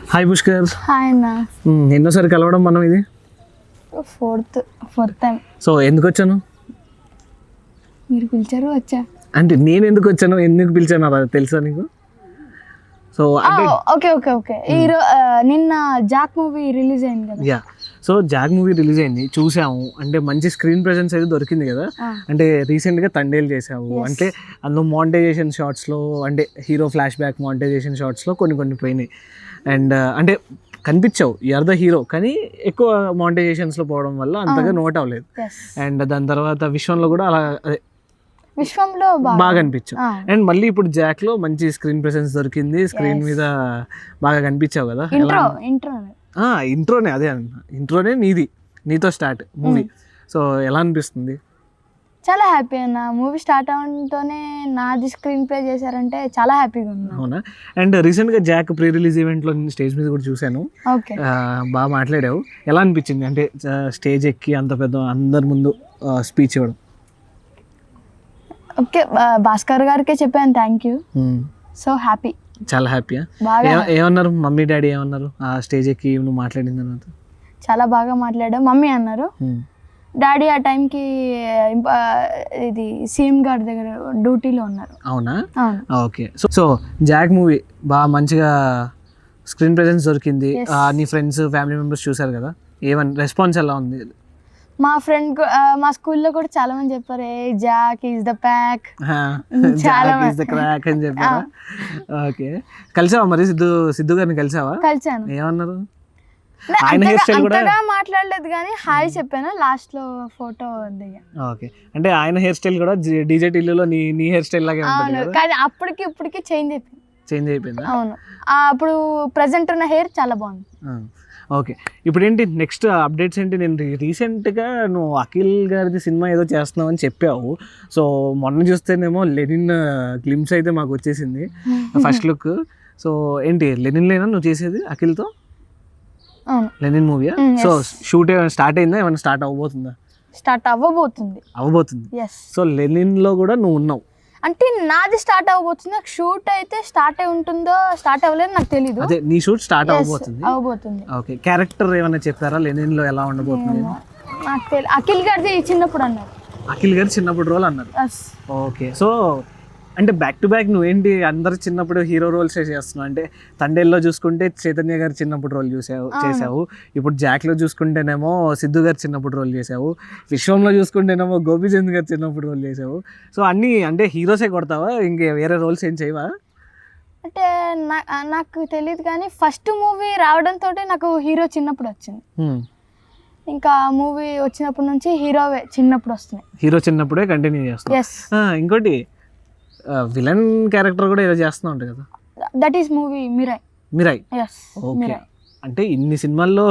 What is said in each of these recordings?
Hi Pushkar. Hi అన్న. ఎన్నోసారి కలవడం మనం ఇది? Fourth time. సో ఎందుకు వచ్చాను? మీరు పిలిచారు వచ్చా. అంటే నేను ఎందుకు వచ్చాను, ఎందుకు పిలిచాను అది తెలుసా నీకు? So okay okay okay. నిన్న జాక్ మూవీ రిలీజ్ అయింది కదా. Yeah, so Jack movie release అయింది, చూసాము. అంటే మంచి స్క్రీన్ ప్రెజెన్స్ అయితే దొరికింది కదా. అంటే రీసెంట్గా తండేలు చేసావు, అంటే అందులో మానిటైజేషన్ షార్ట్స్లో, అంటే హీరో ఫ్లాష్ బ్యాక్ మానిటైజేషన్ షార్ట్స్లో కొన్ని పోయినాయి. అండ్ అంటే కనిపించావు, యూఆర్ ద హీరో, కానీ ఎక్కువ మానిటైజేషన్స్లో పోవడం వల్ల అంతగా నోట్ అవ్వలేదు. అండ్ దాని తర్వాత విశ్వంలో కూడా అలా విశ్వంలో బాగా అనిపించావు. అండ్ మళ్ళీ ఇప్పుడు జాక్ లో మంచి స్క్రీన్ ప్రెసెన్స్ దొరికింది, స్క్రీన్ మీద బాగా కనిపించావు కదా. ఇంట్రోనే, అదే అన్న, ఇంట్రోనే నీతో స్టార్ట్ మూవీ. సో ఎలా అనిపిస్తుంది? చాలా హ్యాపీ అన్న. మూవీ స్టార్ట్ అవడంతోనే నాది స్క్రీన్ ప్లే చేశారంటే చాలా హ్యాపీగా ఉంది. అవునా? అండ్ రీసెంట్గా జాక్ ప్రీ రిలీజ్ ఈవెంట్లో స్టేజ్ మీద కూడా చూశాను. బాగా మాట్లాడావు. ఎలా అనిపించింది అంటే స్టేజ్ ఎక్కి అంత పెద్ద అందరి ముందు స్పీచ్ ఇవ్వడం? ఓకే, భాస్కర్ గారికే చెప్పాను థ్యాంక్ యూ. సో హ్యాపీ, చాలా హ్యాపీయా? ఏమన్నారు మమ్మీ డాడీ, ఏమన్నారు ఆ స్టేజ్ ఎక్కి నువ్వు మాట్లాడిన తర్వాత? చాలా బాగా మాట్లాడావు మమ్మీ అన్నారు. డాడీ ఆ టైంకి ఇది సీఎం గారి దగ్గర డ్యూటీలో ఉన్నారు. అవునా? ఓకే. సో జాక్ మూవీ బాగా మంచిగా స్క్రీన్ ప్రెజెన్స్ దొరికింది. నీ ఫ్రెండ్స్ ఫ్యామిలీ మెంబర్స్ చూసారు కదా, ఏమని రెస్పాన్స్ ఎలా ఉంది? మా ఫ్రెండ్ మా స్కూల్లో కూడా చాలా మంది చెప్పారు, ఏ జాక్ ఈజ్ ద ప్యాక్, చాలా క్రాక్ అని చెప్పారు. ఓకే, కలిసావా మరి సిద్ధు గారిని? కలిసావా? కలిసాను. ఏమన్నారు? ఆయన హెయిర్ స్టైల్ కూడా మాట్లాడలేదు కానీ హాయ్ చెప్పాను, లాస్ట్ లో ఫోటో దిగా. ఓకే, అంటే ఆయన హెయిర్ స్టైల్ కూడా డీజే టిల్లులో నీ హెయిర్ స్టైల్ లాగే ఉంటుంది కదా. కానీ అప్పటికి ఇప్పటికి చేంజ్ అయిపోయింది. అవును, అప్పుడు ప్రెసెంట్ ఉన్న హెయిర్ చాలా బాగుంది. ఓకే, ఇప్పుడు ఏంటి నెక్స్ట్ అప్డేట్స్ ఏంటి? నేను రీసెంట్గా నువ్వు అఖిల్ గారిది సినిమా ఏదో చేస్తున్నావు అని చెప్పావు. సో మొన్న చూస్తేనేమో లెనిన్ గ్లిమ్స్ అయితే మాకు వచ్చేసింది, ఫస్ట్ లుక్. సో ఏంటి లెనిన్లేనా నువ్వు చేసేది అఖిల్తో? లెనిన్ మూవీయా? సో షూట్ స్టార్ట్ అయిందా, ఏమైనా స్టార్ట్ అవ్వబోతుందా? స్టార్ట్ అవ్వబోతుంది. సో లెనిన్లో కూడా నువ్వు ఉన్నావు అంటే నాది స్టార్ట్ అవ్వబోతుంది. షూట్ అయితే స్టార్ట్ అయి ఉంటుందో స్టార్ట్ అవ్వలేదు నాకు తెలీదు. అదే నీ షూట్ స్టార్ట్ అవ్వబోతుంది. ఓకే, క్యారెక్టర్ ఏమైనా చెప్పారా లెనిన్ లో ఎలా ఉండబోతుంది? నాకు తెలియదు. అఖిల్ గారిది చిన్నప్పుడు అన్నారు. అఖిల్ గారి చిన్నప్పుడు రోల్ అన్నారు. ఓకే, సో అంటే బ్యాక్ టు బ్యాక్ నువ్వేంటి అందరు చిన్నప్పుడు హీరో రోల్స్ చేస్తున్నావు? అంటే తండేల్లో చూసుకుంటే చైతన్య గారి చిన్నప్పుడు రోల్ చేసావు. ఇప్పుడు జాక్లో చూసుకుంటేనేమో సిద్ధు గారి చిన్నప్పుడు రోల్ చేసావు. విశ్వంలో చూసుకుంటేనేమో గోపీచంద్ గారి చిన్నప్పుడు రోల్ చేసావు. సో అన్నీ అంటే హీరోసే కొడతావా, ఇంకే వేరే రోల్స్ ఏం చేయవా? అంటే నాకు తెలియదు కానీ ఫస్ట్ మూవీ రావడంతో నాకు హీరో చిన్నప్పుడు వచ్చింది. ఇంకా మూవీ వచ్చినప్పటి నుంచి హీరోవే చిన్నప్పుడు వస్తున్నాయి. హీరో చిన్నప్పుడే కంటిన్యూ చేస్తాను. ఇంకోటి విలన్ క్యారెక్టర్ కూడా ఏదో చేస్తూ ఉంటాయి కదా, that is movie Mirai. Okay, అంటే ఇన్ని సినిమాల్లో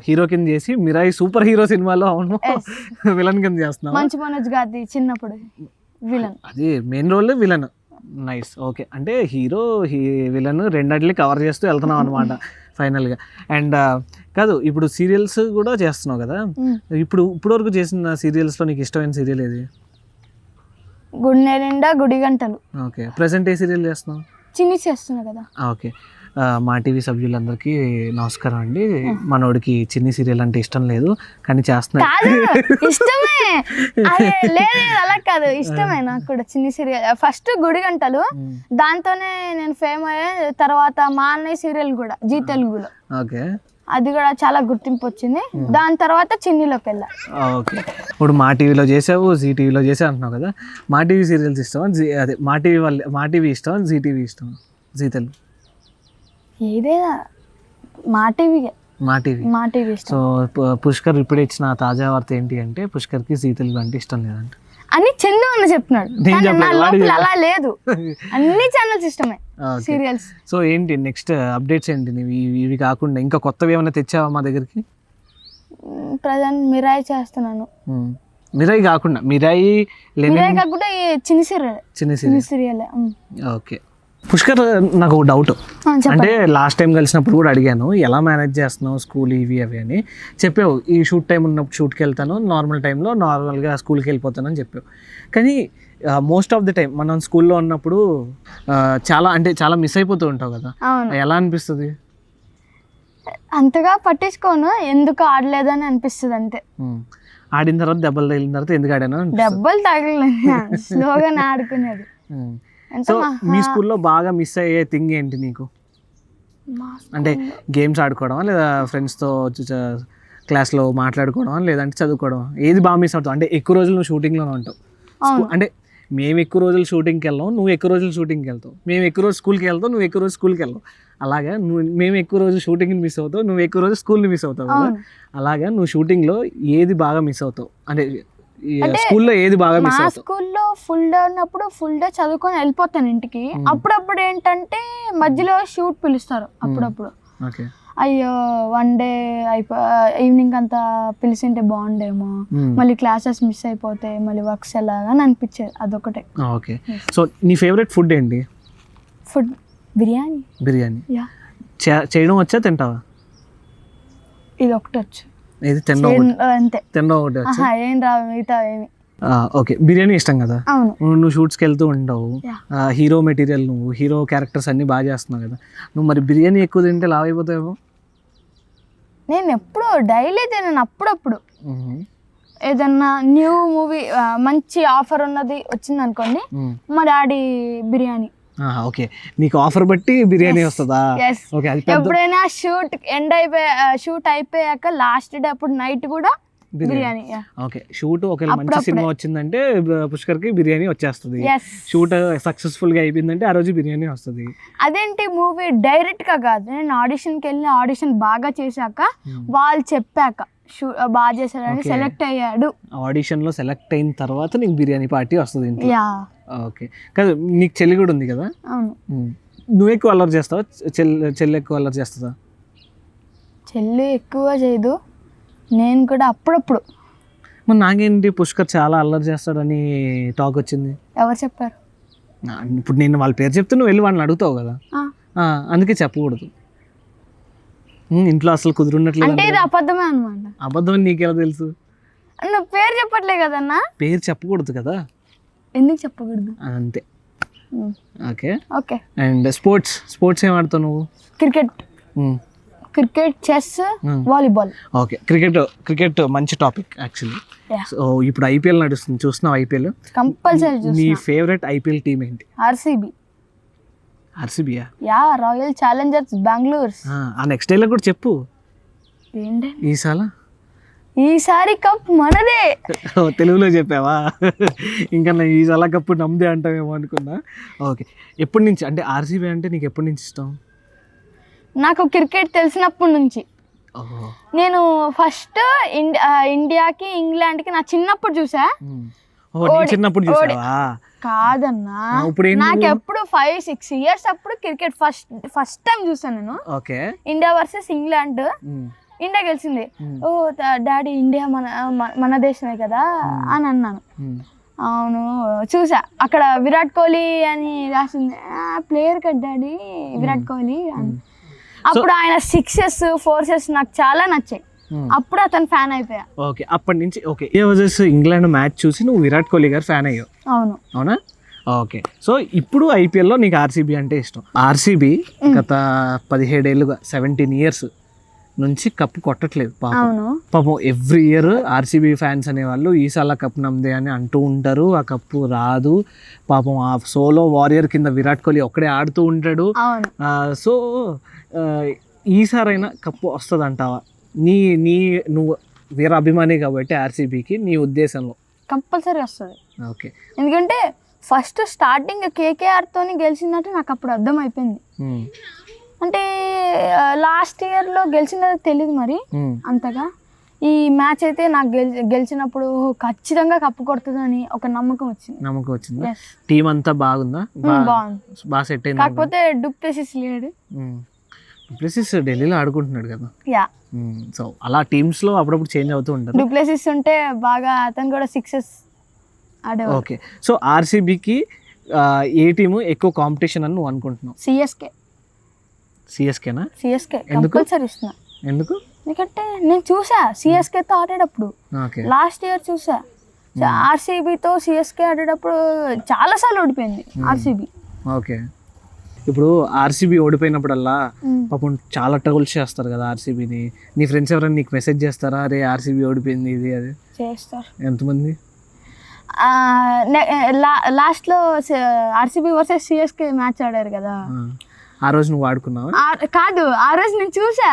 హీరో కింద చేసి మిరాయ్ సూపర్ హీరో సినిమాలో అవును విలన్ కింద చేస్తున్నావు. మంచి మనోజ్ గారి చిన్నప్పుడు విలన్, అది main role villain. Nice. Okay, అంటే హీరో విలన్ రెండట్లీ కవర్ చేస్తూ వెళ్తున్నావు అనమాట ఫైనల్గా. అండ్ కాదు, ఇప్పుడు సీరియల్స్ కూడా చేస్తున్నావు కదా. ఇప్పుడు వరకు చేసిన సీరియల్స్లో నీకు ఇష్టమైన సీరియల్ ఏది? గుండె నిండా గుడి గంటలు. ఓకే, ప్రెసెంట్ ఏ సీరియల్ చేస్తున్నావు? చిన్ని చేస్తున్నా కదా. ఓకే, మా టీవీ సభ్యులందరికీ నమస్కారం అండి. మనోడికి చిన్ని సీరియల్ అంటే ఇష్టం లేదు కానీ చేస్తున్నా. ఇష్టమే, లేదు అలా కాదు, ఇష్టమే నాకు కూడా చిన్ని సీరియల్. ఫస్ట్ గుడి గంటలు, దాంతోనే నేను ఫేమ్ అయ్యే. తర్వాత మా అన్నయ్య సీరియల్ కూడా జీ తెలుగులో. ఓకే, అది కూడా చాలా గుర్తింపు వచ్చింది. దాని తర్వాత చిన్నిలోకి వెళ్ళా. ఓకే, ఇప్పుడు మా టీవీలో చేసావు, జీ టీవీలో చేసావు అంటున్నావు కదా. మా టీవీ సీరియల్స్ ఇష్టం, అదే మా టీవీ ఇష్టం, జీ టీవీ ఇష్టం, జీ తెలుగు ఏదైనా మా టీవీ ఇష్టం. సో పుష్కర్ ఇప్పుడు ఇచ్చిన తాజా వార్త ఏంటి అంటే పుష్కర్కి జీ తెలుగు అంటే ఇష్టం లేదంట అని చందు అన్న చెప్తున్నాడు. అలా లేదు, అన్ని ఛానల్స్ ఇష్టమే సీరియల్స్. సో ఏంటి నెక్స్ట్ అప్డేట్స్ ఏంటి? ఇవి కాకుండా ఇంకా కొత్తవి ఏమైనా తెచ్చావా మా దగ్గరికి? ప్రజెంట్ మిరాయ్ చేస్తున్నాను. మిరాయ్ కాకుండా చిన్ని సీరియల్. ఓకే, పుష్కర్ నాకు ఒక డౌట్. అంటే లాస్ట్ టైం కలిసినప్పుడు కూడా అడిగాను, ఎలా మేనేజ్ చేస్తున్నావు స్కూల్ ఇవి అవి అని చెప్పావు. ఈ షూట్ టైం ఉన్నప్పుడు షూట్కి వెళ్తాను, నార్మల్ టైంలో నార్మల్గా స్కూల్కి వెళ్ళిపోతాను అని చెప్పావు. కానీ మోస్ట్ ఆఫ్ ది టైం మనం స్కూల్లో ఉన్నప్పుడు చాలా మిస్ అయిపోతూ ఉంటావు కదా, ఎలా అనిపిస్తుంది? అంతగా పట్టించుకోను, ఎందుకు ఆడలేదని అనిపిస్తుంది అంతే. ఆడిన తర్వాత దెబ్బలు తగిలిన తర్వాత ఎందుకు ఆడాను దెబ్బలు తగలేదు, స్లోగానే ఆడుకునేది. సో మీ స్కూల్లో బాగా మిస్ అయ్యే థింగ్ ఏంటి నీకు? అంటే గేమ్స్ ఆడుకోవడమా, లేదా ఫ్రెండ్స్తో క్లాస్లో మాట్లాడుకోవడమా, లేదంటే చదువుకోవడమా? ఏది బాగా మిస్ అవుతావు? అంటే ఎక్కువ రోజులు నువ్వు షూటింగ్లోనే ఉంటావు. అంటే మేము ఎక్కువ రోజులు షూటింగ్కి వెళ్ళాం, నువ్వు ఎక్కువ రోజులు షూటింగ్కి వెళ్తావు. మేము ఎక్కువ రోజు స్కూల్కి వెళ్తావు, నువ్వు ఎక్కువ రోజు స్కూల్కి వెళ్ళావు. అలాగా మేము ఎక్కువ రోజు షూటింగ్ని మిస్ అవుతావు, నువ్వు ఎక్కువ రోజు స్కూల్ని మిస్ అవుతావు కదా. అలాగా నువ్వు షూటింగ్లో ఏది బాగా మిస్ అవుతావు? అంటే స్కూల్లో ఏది బాగా మిస్ అవుతావు? స్కూల్లో ఫుల్ డే ఉన్నప్పుడు ఫుల్ డే చదువుకొని వెళ్ళిపోతాను ఇంటికి. అప్పుడప్పుడు ఏంటంటే మధ్యలో షూట్ పిలుస్తారు అప్పుడప్పుడు. అయ్యో వన్ డే ఈవినింగ్ అంతా పిలిచింటే బాగుండేమో, మళ్ళీ క్లాసెస్ మిస్ అయిపోతే మళ్ళీ వర్క్స్ ఎలాగా అనిపించేది. అదొకటే. ఓకే. సో నీ ఫేవరెట్ ఫుడ్ ఏంటి? ఫుడ్ బిర్యానీ. బిర్యానీ చేయడం వచ్చా, తింటావా? ఇది ఒకటి వచ్చు. ఇది తినడం అంతే. తినడం ఒకటి వచ్చా? ఏం రావు మిగతా ఏమి. ఓకే. బిర్యానీ ఇష్టం కదా. అవును. నువ్వు షూట్స్కి వెళ్తూ ఉంటావు, హీరో మెటీరియల్, నువ్వు హీరో క్యారెక్టర్స్ అన్ని బాగా చేస్తున్నావు కదా. నువ్వు మరి బిర్యానీ ఎక్కువ తింటే లావ్ అయిపోతావేమో. నేను ఎప్పుడు డైలీ తినను, అప్పుడప్పుడు ఏదన్నా న్యూ మూవీ మంచి ఆఫర్ ఉన్నది వచ్చింది అనుకోండి, మా డాడీ బిర్యానీ. ఓకే, నీకు ఆఫర్ బట్టి బిర్యానీ వస్తుందా? ఓకే. ఎప్పుడైనా షూట్ అయిపోయాక లాస్ట్ డే అప్పుడు నైట్ కూడా బిర్యానీ. ఓకే. షూట్ ఒకవేళ మంచి సినిమా వచ్చిందంటే పుష్కర్కి బిర్యానీ వచ్చేస్తుంది. షూట్ సక్సెస్ఫుల్ గా అయిపోయిందంటే ఆ రోజు బిర్యానీ వస్తుంది. అదేంటి మూవీ డైరెక్ట్ గా కాదు, నేను ఆడిషన్కి వెళ్ళి ఆడిషన్ బాగా చేశాక వాళ్ళు చెప్పాక బాగా చేశాడని సెలెక్ట్ అయ్యాడు. ఆడిషన్ లో సెలెక్ట్ అయిన తర్వాత నీకు బిర్యానీ పార్టీ వస్తుంది. ఓకే. కాదు, నీకు చెల్లి కూడా ఉంది కదా. నువ్వు ఎక్కువ అల్లరి చేస్తావా, చెల్లి ఎక్కువ అల్లరి చేస్తుందా? చెల్లి ఎక్కువ చేయదు, నేను కూడా అప్పుడప్పుడు. మరి నాకేంటి పుష్కర్ చాలా అల్లరి చేస్తాడని టాక్ వచ్చింది. ఎవరు చెప్పారు? ఇప్పుడు నేను వాళ్ళ పేరు చెప్తే నువ్వు వెళ్ళి వాళ్ళని అడుగుతావు కదా, అందుకే చెప్పకూడదు. ఇంట్లో అసలు కుదురున్నట్లేదు. అంటే ఇది అబద్ధమే అన్నమాట. అబద్ధం అని నీకెలా తెలుసు? నువ్వు పేరు చెప్పట్లే కదన్నా. పేరు చెప్పకూడదు కదా. ఎందుకు చెప్పకూడదు? అంతే. ఓకే. ఓకే. అండ్ స్పోర్ట్స్ ఏం ఆడతావు నువ్వు? Cricket, chess, volleyball. Okay. Cricket మంచి టాపిక్ యాక్చువల్లీ. సో ఇప్పుడు ఐపీఎల్ నడుస్తుంది, చూస్తున్నావు ఐపీఎల్? కంపల్సరీ చూస్తున్నా. నీ ఫేవరెట్ ఐపీఎల్ టీం ఏంటి? ఆర్సీబీ. ఆర్సీబీయా? Royal Challengers Bengaluru. ఆ నెక్స్ట్ డేలో కూడా చెప్పు. ఏంటి ఈసారి కప్ మనదే. తెలుగులో చెప్పావా? ఇంకా నేను ఈసారి కప్పు నమ్మదే అంటావేమో అనుకున్నా. ఓకే. ఎప్పటి నుంచి అంటే ఆర్సీబీ అంటే నీకు ఎప్పటి నుంచి ఇష్టం? నాకు క్రికెట్ తెలిసినప్పటి నుంచి. నేను ఫస్ట్ ఇండియాకి ఇంగ్లాండ్కి నా చిన్నప్పుడు చూసా. చిన్నప్పుడు చూసావా? కాదన్నా, నాకు ఎప్పుడు 5-6 ఇయర్స్ అప్పుడు క్రికెట్ ఫస్ట్ టైం చూసాను నేను. India versus England. ఇండియా గెలిచింది. ఓ డాడీ, ఇండియా మన దేశమే కదా అని అన్నాను. అవును చూసా, అక్కడ విరాట్ కోహ్లీ అని రాసింది. ప్లేయర్ కదా డాడీ విరాట్ కోహ్లీ అని. అప్పుడు ఆయన 6s 4s నాకు చాలా నచ్చాయి. అప్పుడు అతను ఫ్యాన్ అయిపోయా. ఓకే. అప్పటి నుంచి ఓకే, ఇంగ్లాండ్ మ్యాచ్ చూసి నువ్వు విరాట్ కోహ్లీ గారు ఫ్యాన్ అయ్యావు. అవునా? ఓకే. సో ఇప్పుడు ఐపీఎల్లో నీకు ఆర్సీబీ అంటే ఇష్టం. ఆర్సీబీ గత 17 ఏళ్ళుగా 17 years నుంచి కప్పు కొట్టట్లేదు పాపం. ఎవ్రీ ఇయర్ ఆర్సీబీ ఫ్యాన్స్ అనేవాళ్ళు ఈసాల కప్ నమ్మదే అని అంటూ ఉంటారు. ఆ కప్పు రాదు పాపం. ఆ సోలో వారియర్ కింద విరాట్ కోహ్లీ ఒక్కడే ఆడుతూ ఉంటాడు. సో ఈసారైనా కప్పు వస్తుంది అంటావా? నువ్వు వీర అభిమాని కాబట్టి ఆర్సీబీకి నీ ఉద్దేశంలో కంపల్సరీ వస్తుంది. ఓకే. ఎందుకంటే ఫస్ట్ స్టార్టింగ్ కేకేఆర్తోని గెలిచిందంటే నాకు అప్పుడు అర్థం అయిపోయింది. అంటే లాస్ట్ ఇయర్లో గెలిచినది తెలియదు మరి అంతగా. ఈ మ్యాచ్ అయితే నాకు గెలిచినప్పుడు ఖచ్చితంగా కప్పు కొడుతుందని ఒక నమ్మకం వచ్చింది. టీం అంతా బాగుందా? బాగుంది, బాగా సెట్ అయింది. కాకపోతే డూప్లెసిస్ లేడు. డూప్లెసిస్ ఢిల్లీలో ఆడుకుంటున్నాడు కదా. సో అలా టీమ్స్ లో అప్పుడప్పుడు చేంజ్ అవుతూ ఉంటారు. డూప్లెసిస్ ఉంటే బాగా అతను కూడా 6s ఆడేవాడు. ఓకే. సో ఆర్సీబీకి ఏ టీము ఎక్కువ కాంపిటీషన్ అని నువ్వు అనుకుంటున్నావు? సిఎస్కేనా? సిఎస్కే కంపల్సరీ ఇస్తున్నా. ఎందుకు? ఎందుకంటే నేను చూసా సిఎస్కేతో ఆడేటప్పుడు. లాస్ట్ ఇయర్ చూసా ఆర్సీబీతో సిఎస్కే ఆడేటప్పుడు చాలా సార్లు ఓడిపోయింది ఆర్సీబీ. ఓకే. ఇప్పుడు ఆర్సీబీ ఓడిపోయినప్పుడల్లా పాపం చాలా ట్రోల్స్ చేస్తారు కదా ఆర్సీబీని. నీ ఫ్రెండ్స్ ఎవరైనా నీకు మెసేజ్ చేస్తారా, అరే ఆర్సీబీ ఓడిపోయింది ఇది అది? చేస్తారు. ఎంతమంది? లాస్ట్లో ఆర్సీబీ వర్సెస్ సిఎస్కే మ్యాచ్ ఆడారు కదా, ఆ రోజు నువ్వు ఆడుకున్నావా? కాదు, ఆ రోజు నేను చూసా.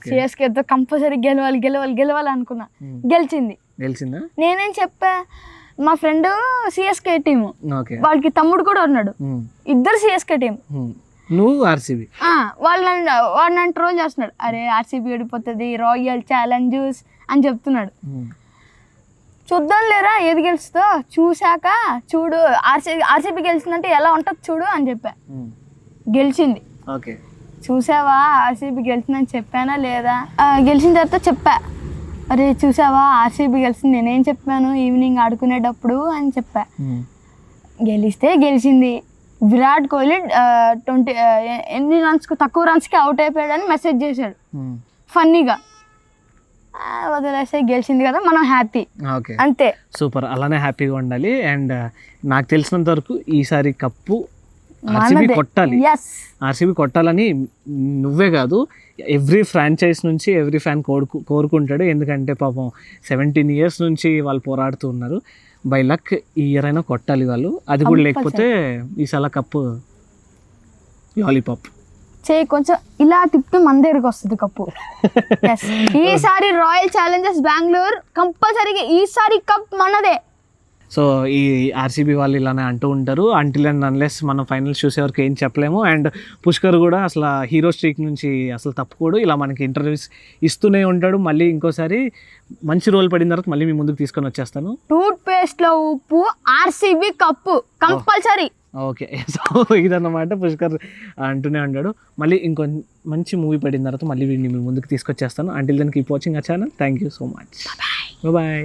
సిఎస్కేతో కంపల్సరీ గెలవాలి అనుకున్నా. గెలిచిందా? నేనేం చెప్పా, మా ఫ్రెండ్ సిఎస్కే టీము, వాళ్ళకి తమ్ముడు కూడా ఉన్నాడు, ఇద్దరు సిఎస్కే టీం, నువ్వు ఆర్సీబీ. వాడు నన్ను ట్రోల్ చేస్తున్నాడు, అరే ఆర్సీబీ ఓడిపోతుంది, రాయల్ ఛాలెంజర్స్ అని చెప్తున్నాడు. చూద్దాం లేరా ఏది గెలుస్తుందో, చూశాక చూడు ఆర్సీబీ గెలిచిందంటే ఎలా ఉంటుంది చూడు అని చెప్పా. గెలిచింది. చూసావా ఆర్సీబీ గెలిచిందని చెప్పానా లేదా? గెలిచిన తర్వాత చెప్పా, అరే చూసావా ఆర్సీబీ గెలిచింది, నేనేం చెప్పాను ఈవినింగ్ ఆడుకునేటప్పుడు అని చెప్పా. గెలిచింది. విరాట్ కోహ్లీ 20 ఎన్ని రన్స్కి తక్కువ రన్స్కి అవుట్ అయిపోయాడని మెసేజ్ చేశాడు ఫన్నీగా. వదిలేస్తే గెలిచింది కదా, మనం హ్యాపీ, అంతే. సూపర్, అలానే హ్యాపీగా ఉండాలి. అండ్ నాకు తెలిసినంత వరకు ఈసారి కప్పు ఆర్సీబీ కొట్టాలి. ఆర్సీబీ కొట్టాలని నువ్వే కాదు, ఎవ్రీ ఫ్రాంచైజ్ నుంచి ఎవ్రీ ఫ్యాన్ కోరుకుంటాడు. ఎందుకంటే పాపం 17 years నుంచి వాళ్ళు పోరాడుతూ ఉన్నారు. బై లక్ ఈ ఇయర్ అయినా కొట్టాలి వాళ్ళు. అది కూడా లేకపోతే ఈసారి కప్పు లాలీపాప్ చేయి కొంచెం ఇలా తిప్పితే మన దగ్గరికి వస్తుంది కప్పు. ఈసారి రాయల్ ఛాలెంజర్స్ బెంగళూరు కంపల్సరీగా ఈసారి కప్ మనదే. సో ఈ ఆర్సీబీ వాళ్ళు ఇలానే అంటూ ఉంటారు, అంటిల్ అండ్ అన్లెస్ మనం ఫైనల్స్ చూసేవరకు ఏం చెప్పలేము. అండ్ పుష్కర్ కూడా అసలు హీరో స్ట్రీక్ నుంచి అసలు తప్పుకోడు, ఇలా మనకి ఇంటర్వ్యూస్ ఇస్తూనే ఉంటాడు. మళ్ళీ ఇంకోసారి మంచి రోల్ పడిన తర్వాత మళ్ళీ మీ ముందుకు తీసుకొని వచ్చేస్తాను. టూత్ పేస్ట్లో ఉప్పు, RCB cup compulsory. Okay, so ఇదన్నమాట పుష్కర్ అంటూనే ఉంటాడు. మళ్ళీ ఇంకో మంచి మూవీ పడిన తర్వాత మళ్ళీ మీ ముందుకు తీసుకొచ్చేస్తాను. Until then keep watching our channel. Thank you so much. Bye.